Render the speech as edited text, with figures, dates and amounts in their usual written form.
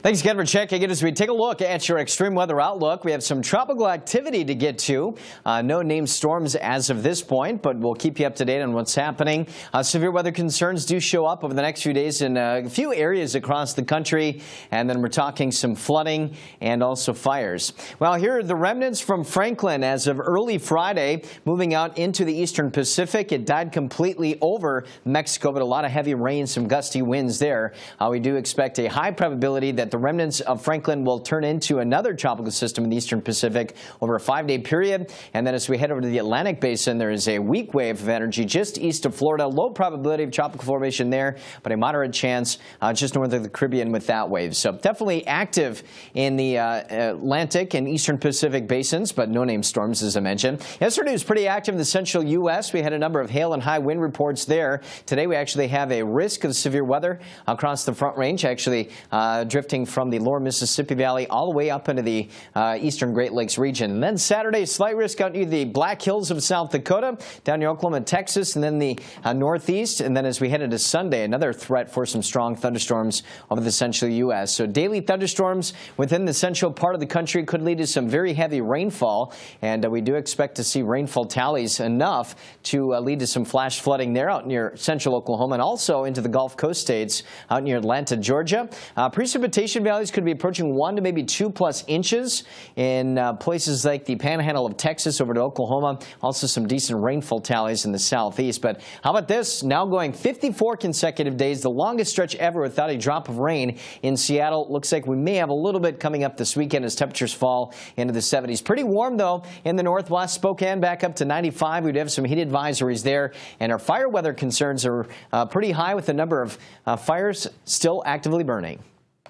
Thanks again for checking in as we take a look at your extreme weather outlook. We have some tropical activity to get to. No named storms as of this point, but we'll keep you up to date on what's happening. Severe weather concerns do show up over the next few days in a few areas across the country. And then we're talking some flooding and also fires. Well, here are the remnants from Franklin as of early Friday, moving out into the eastern Pacific. It died completely over Mexico, but a lot of heavy rain, some gusty winds there. We do expect a high probability that the remnants of Franklin will turn into another tropical system in the eastern Pacific over a 5-day period. And then as we head over to the Atlantic basin, there is a weak wave of energy just east of Florida. Low probability of tropical formation there, but a moderate chance just north of the Caribbean with that wave. So definitely active in the Atlantic and eastern Pacific basins, but no named storms, as I mentioned. Yesterday was pretty active in the central U.S. We had a number of hail and high wind reports there. Today we actually have a risk of severe weather across the Front Range, actually drifting from the lower Mississippi Valley all the way up into the eastern Great Lakes region. And then Saturday, slight risk out near the Black Hills of South Dakota, down near Oklahoma and Texas, and then the northeast. And then as we head into Sunday, another threat for some strong thunderstorms over the central U.S. So daily thunderstorms within the central part of the country could lead to some very heavy rainfall. And we do expect to see rainfall tallies enough to lead to some flash flooding there out near central Oklahoma and also into the Gulf Coast states out near Atlanta, Georgia. Precipitation values could be approaching 1 to maybe 2+ inches in places like the panhandle of Texas over to Oklahoma. Also some decent rainfall tallies in the southeast. But how about this? Now going 54 consecutive days, the longest stretch ever without a drop of rain in Seattle. Looks like we may have a little bit coming up this weekend as temperatures fall into the 70s. Pretty warm, though, in the northwest. Spokane back up to 95. We'd have some heat advisories there. And our fire weather concerns are pretty high with the number of fires still actively burning.